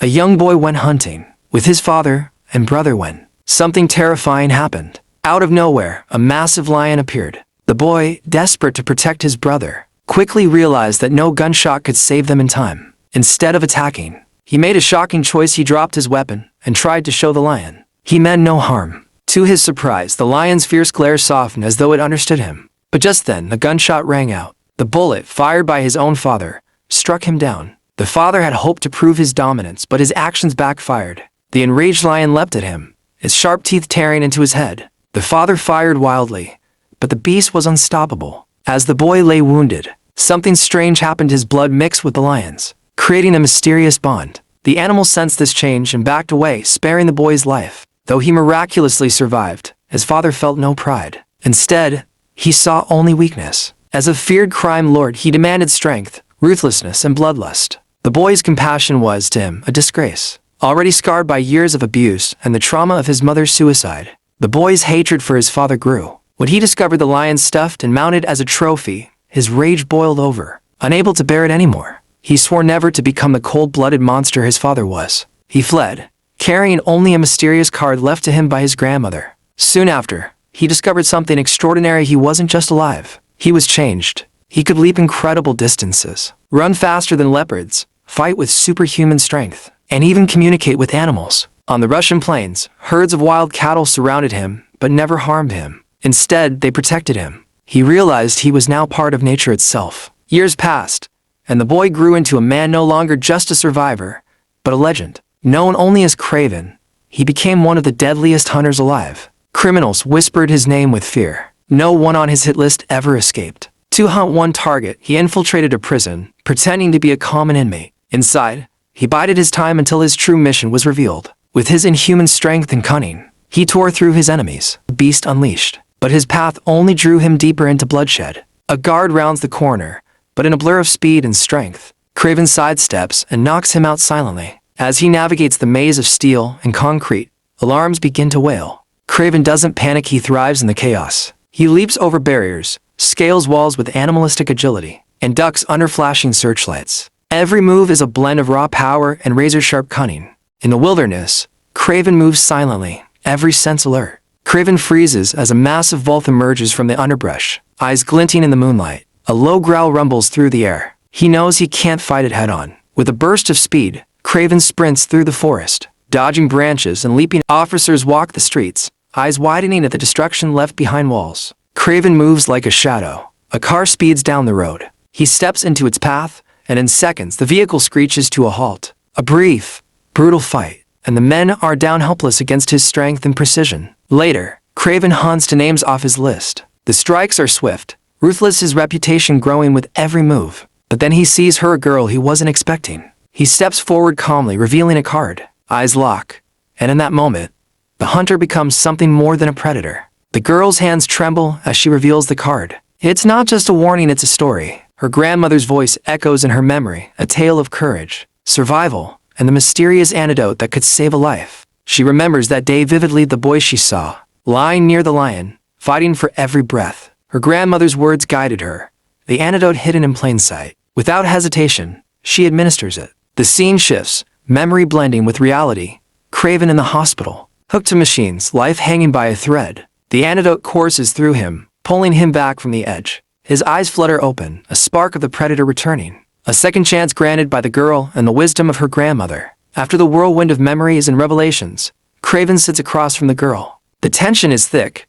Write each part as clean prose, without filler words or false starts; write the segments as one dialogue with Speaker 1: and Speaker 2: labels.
Speaker 1: a young boy went hunting with his father and brother when something terrifying happened. Out of nowhere, a massive lion appeared. The boy, desperate to protect his brother, quickly realized that no gunshot could save them in time. Instead of attacking, he made a shocking choice. He dropped his weapon and tried to show the lion he meant no harm. To his surprise, the lion's fierce glare softened as though it understood him. But just then, the gunshot rang out. The bullet, fired by his own father, struck him down. The father had hoped to prove his dominance, but his actions backfired. The enraged lion leapt at him, its sharp teeth tearing into his head. The father fired wildly, but the beast was unstoppable. As the boy lay wounded, something strange happened. His blood mixed with the lion's, creating a mysterious bond. The animal sensed this change and backed away, sparing the boy's life. Though he miraculously survived, his father felt no pride. Instead, he saw only weakness. As a feared crime lord, he demanded strength, ruthlessness, and bloodlust. The boy's compassion was, to him, a disgrace. Already scarred by years of abuse and the trauma of his mother's suicide, the boy's hatred for his father grew. When he discovered the lion stuffed and mounted as a trophy, his rage boiled over. Unable to bear it anymore, he swore never to become the cold-blooded monster his father was. He fled, carrying only a mysterious card left to him by his grandmother. Soon after, he discovered something extraordinary. He wasn't just alive. He was changed. He could leap incredible distances, run faster than leopards, fight with superhuman strength, and even communicate with animals. On the Russian plains, herds of wild cattle surrounded him, but never harmed him. Instead, they protected him. He realized he was now part of nature itself. Years passed, and the boy grew into a man, no longer just a survivor, but a legend. Known only as Kraven, he became one of the deadliest hunters alive. Criminals whispered his name with fear. No one on his hit list ever escaped. To hunt one target, he infiltrated a prison, pretending to be a common inmate. Inside, he bided his time until his true mission was revealed. With his inhuman strength and cunning, he tore through his enemies, the beast unleashed. But his path only drew him deeper into bloodshed. A guard rounds the corner, but in a blur of speed and strength, Kraven sidesteps and knocks him out silently. As he navigates the maze of steel and concrete, alarms begin to wail. Kraven doesn't panic. He thrives in the chaos. He leaps over barriers, scales walls with animalistic agility, and ducks under flashing searchlights. Every move is a blend of raw power and razor-sharp cunning. In the wilderness, Kraven moves silently, every sense alert. Kraven freezes as a massive wolf emerges from the underbrush, eyes glinting in the moonlight. A low growl rumbles through the air. He knows he can't fight it head-on. With a burst of speed, Kraven sprints through the forest, dodging branches and leaping. Officers walk the streets, eyes widening at the destruction left behind walls. Kraven moves like a shadow. A car speeds down the road. He steps into its path, and in seconds the vehicle screeches to a halt. A brief, brutal fight, and the men are down helpless against his strength and precision. Later, Kraven hunts to names off his list. The strikes are swift, ruthless, his reputation growing with every move. But then he sees her, a girl he wasn't expecting. He steps forward calmly, revealing a card. Eyes lock, and in that moment, the hunter becomes something more than a predator. The girl's hands tremble as she reveals the card. It's not just a warning, it's a story. Her grandmother's voice echoes in her memory, a tale of courage, survival, and the mysterious antidote that could save a life. She remembers that day vividly, the boy she saw, lying near the lion, fighting for every breath. Her grandmother's words guided her, the antidote hidden in plain sight. Without hesitation, she administers it. The scene shifts, memory blending with reality. Kraven in the hospital, hooked to machines, life hanging by a thread. The antidote courses through him, pulling him back from the edge. His eyes flutter open, a spark of the predator returning. A second chance granted by the girl and the wisdom of her grandmother. After the whirlwind of memories and revelations, Kraven sits across from the girl. The tension is thick,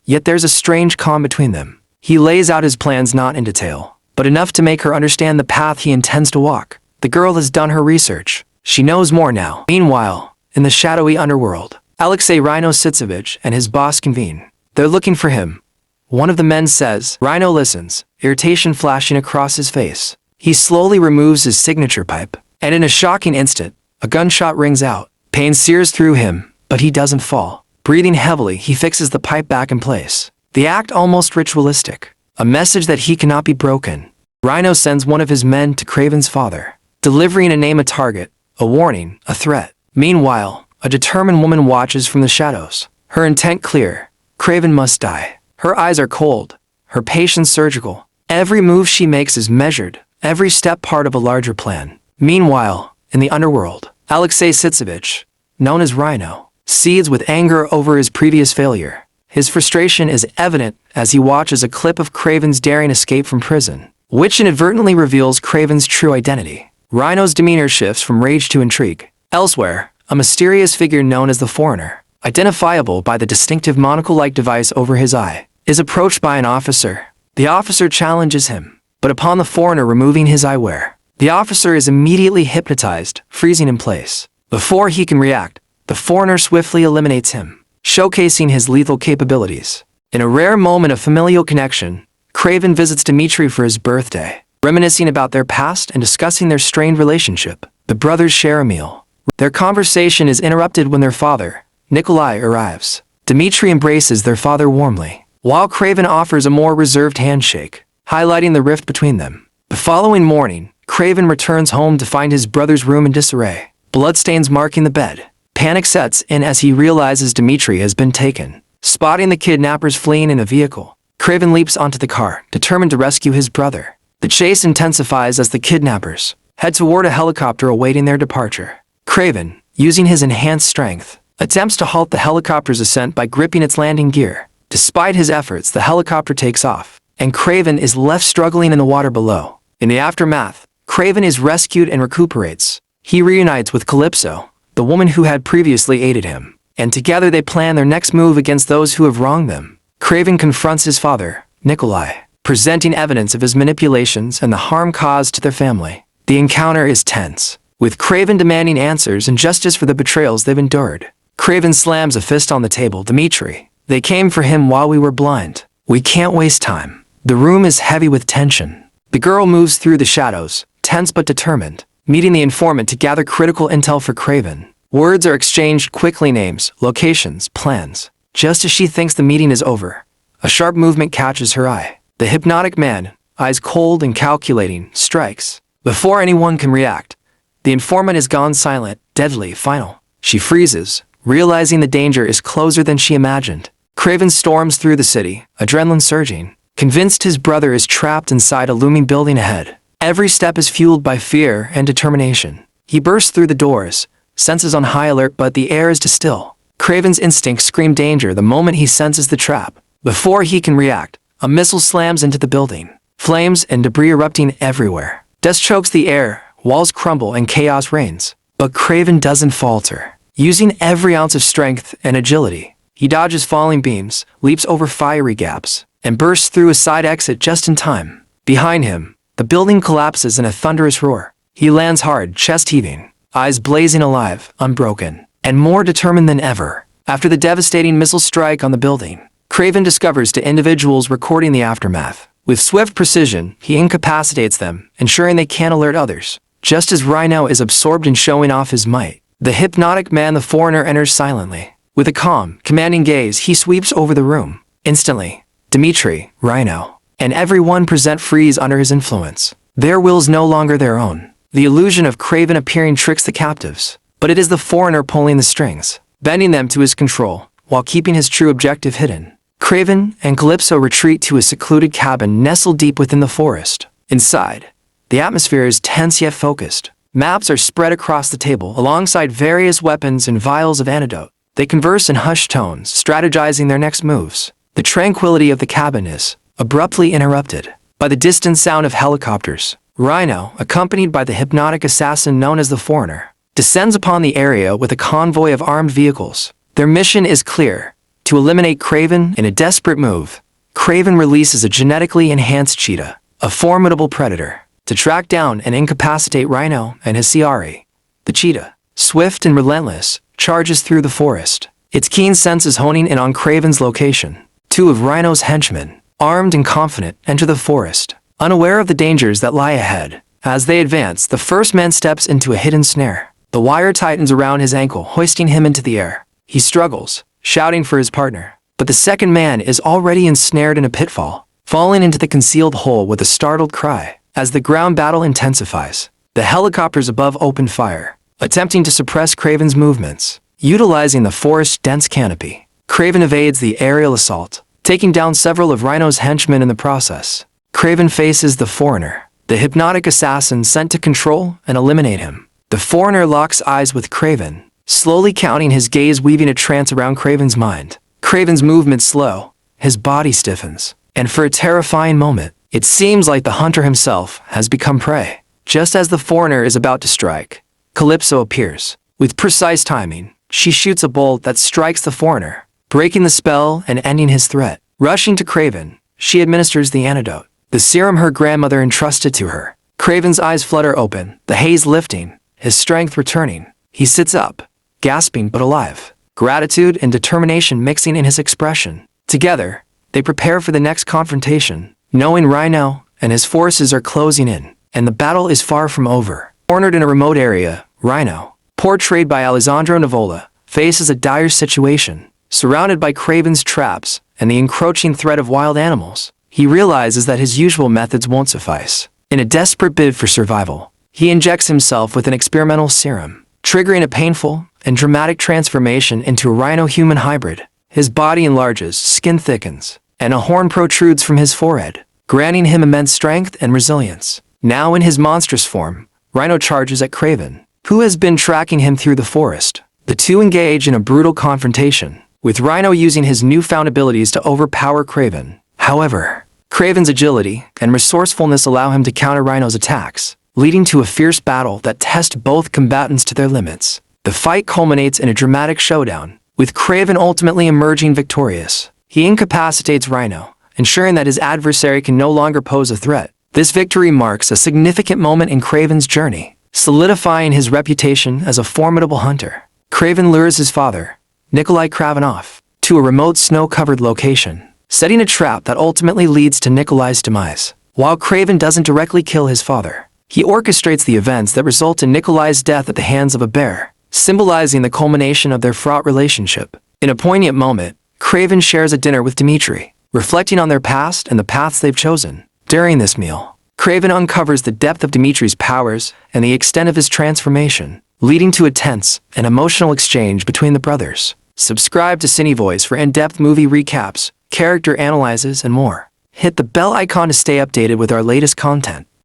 Speaker 1: yet there's a strange calm between them. He lays out his plans, not in detail, but enough to make her understand the path he intends to walk. The girl has done her research. She knows more now. Meanwhile, in the shadowy underworld, Alexei Rhino Sitsevich and his boss convene. They're looking for him. One of the men says. Rhino listens, irritation flashing across his face. He slowly removes his signature pipe, and in a shocking instant, a gunshot rings out. Pain sears through him, but he doesn't fall. Breathing heavily, he fixes the pipe back in place. The act almost ritualistic, a message that he cannot be broken. Rhino sends one of his men to Kraven's father, delivering a name, a target, a warning, a threat. Meanwhile, a determined woman watches from the shadows. Her intent clear. Kraven must die. Her eyes are cold, her patience surgical. Every move she makes is measured, every step part of a larger plan. Meanwhile, in the underworld, Alexei Sitsevich, known as Rhino, seethes with anger over his previous failure. His frustration is evident as he watches a clip of Kraven's daring escape from prison, which inadvertently reveals Kraven's true identity. Rhino's demeanor shifts from rage to intrigue. Elsewhere, a mysterious figure known as the Foreigner, identifiable by the distinctive monocle-like device over his eye, is approached by an officer. The officer challenges him, but upon the Foreigner removing his eyewear, the officer is immediately hypnotized, freezing in place. Before he can react, the Foreigner swiftly eliminates him, showcasing his lethal capabilities. In a rare moment of familial connection, Kraven visits Dmitri for his birthday. Reminiscing about their past and discussing their strained relationship, the brothers share a meal. Their conversation is interrupted when their father, Nikolai, arrives. Dmitri embraces their father warmly, while Kraven offers a more reserved handshake, highlighting the rift between them. The following morning, Kraven returns home to find his brother's room in disarray, bloodstains marking the bed. Panic sets in as he realizes Dmitri has been taken. Spotting the kidnappers fleeing in a vehicle, Kraven leaps onto the car, determined to rescue his brother. The chase intensifies as the kidnappers head toward a helicopter awaiting their departure. Kraven, using his enhanced strength, attempts to halt the helicopter's ascent by gripping its landing gear. Despite his efforts, the helicopter takes off, and Kraven is left struggling in the water below. In the aftermath, Kraven is rescued and recuperates. He reunites with Calypso, the woman who had previously aided him, and together they plan their next move against those who have wronged them. Kraven confronts his father, Nikolai, presenting evidence of his manipulations and the harm caused to their family. The encounter is tense, with Kraven demanding answers and justice for the betrayals they've endured. Kraven slams a fist on the table. Dmitri, they came for him while we were blind. We can't waste time. The room is heavy with tension. The girl moves through the shadows, tense but determined, meeting the informant to gather critical intel for Kraven. Words are exchanged quickly, names, locations, plans. Just as she thinks the meeting is over, a sharp movement catches her eye. The hypnotic man, eyes cold and calculating, strikes. Before anyone can react, the informant has gone silent, deadly, final. She freezes, realizing the danger is closer than she imagined. Kraven storms through the city, adrenaline surging, convinced his brother is trapped inside a looming building ahead. Every step is fueled by fear and determination. He bursts through the doors, senses on high alert, but the air is still. Kraven's instincts scream danger the moment he senses the trap. Before he can react, a missile slams into the building, flames and debris erupting everywhere. Dust chokes the air, walls crumble and chaos reigns. But Kraven doesn't falter. Using every ounce of strength and agility, he dodges falling beams, leaps over fiery gaps, and bursts through a side exit just in time. Behind him, the building collapses in a thunderous roar. He lands hard, chest heaving, eyes blazing alive, unbroken, and more determined than ever. After the devastating missile strike on the building, Kraven discovers the individuals recording the aftermath. With swift precision, he incapacitates them, ensuring they can't alert others. Just as Rhino is absorbed in showing off his might, the hypnotic man, the Foreigner, enters silently. With a calm, commanding gaze, he sweeps over the room. Instantly, Dmitri, Rhino, and everyone present freeze under his influence. Their will's no longer their own. The illusion of Kraven appearing tricks the captives, but it is the Foreigner pulling the strings, bending them to his control, while keeping his true objective hidden. Kraven and Calypso retreat to a secluded cabin nestled deep within the forest. Inside, the atmosphere is tense yet focused. Maps are spread across the table alongside various weapons and vials of antidote. They converse in hushed tones, strategizing their next moves. The tranquility of the cabin is abruptly interrupted by the distant sound of helicopters. Rhino, accompanied by the hypnotic assassin known as the Foreigner, descends upon the area with a convoy of armed vehicles. Their mission is clear: to eliminate Kraven. In a desperate move, Kraven releases a genetically enhanced cheetah, a formidable predator, to track down and incapacitate Rhino and his Ciari. The cheetah, swift and relentless, charges through the forest, its keen senses honing in on Kraven's location. Two of Rhino's henchmen, armed and confident, enter the forest, unaware of the dangers that lie ahead. As they advance, the first man steps into a hidden snare. The wire tightens around his ankle, hoisting him into the air. He struggles, shouting for his partner, but the second man is already ensnared in a pitfall, falling into the concealed hole with a startled cry. As the ground battle intensifies, the helicopters above open fire, attempting to suppress Kraven's movements. Utilizing the forest's dense canopy, Kraven evades the aerial assault, taking down several of Rhino's henchmen in the process. Kraven faces the Foreigner, the hypnotic assassin sent to control and eliminate him. The foreigner locks eyes with Kraven, slowly counting, his gaze weaving a trance around Kraven's mind. Kraven's movements slow, his body stiffens, and for a terrifying moment, it seems like the hunter himself has become prey. Just as the foreigner is about to strike, Calypso appears. With precise timing, she shoots a bolt that strikes the foreigner, breaking the spell and ending his threat. Rushing to Kraven, she administers the antidote, the serum her grandmother entrusted to her. Kraven's eyes flutter open, the haze lifting, his strength returning. He sits up, gasping but alive, gratitude and determination mixing in his expression. Together, they prepare for the next confrontation, knowing Rhino and his forces are closing in, and the battle is far from over. Cornered in a remote area, Rhino, portrayed by Alessandro Nivola, faces a dire situation. Surrounded by Kraven's traps and the encroaching threat of wild animals, he realizes that his usual methods won't suffice. In a desperate bid for survival, he injects himself with an experimental serum, triggering a painful and dramatic transformation into a rhino-human hybrid. His body enlarges, skin thickens, and a horn protrudes from his forehead, granting him immense strength and resilience. Now in his monstrous form, Rhino charges at Kraven, who has been tracking him through the forest. The two engage in a brutal confrontation, with Rhino using his newfound abilities to overpower Kraven. However, Kraven's agility and resourcefulness allow him to counter Rhino's attacks, leading to a fierce battle that tests both combatants to their limits. The fight culminates in a dramatic showdown, with Kraven ultimately emerging victorious. He incapacitates Rhino, ensuring that his adversary can no longer pose a threat. This victory marks a significant moment in Kraven's journey, solidifying his reputation as a formidable hunter. Kraven lures his father, Nikolai Kravenov, to a remote snow-covered location, setting a trap that ultimately leads to Nikolai's demise. While Kraven doesn't directly kill his father, he orchestrates the events that result in Nikolai's death at the hands of a bear, symbolizing the culmination of their fraught relationship. In a poignant moment, Kraven shares a dinner with Dmitri, reflecting on their past and the paths they've chosen. During this meal, Kraven uncovers the depth of Dmitri's powers and the extent of his transformation, leading to a tense and emotional exchange between the brothers. Subscribe to CineVoice for in-depth movie recaps, character analyses, and more. Hit the bell icon to stay updated with our latest content.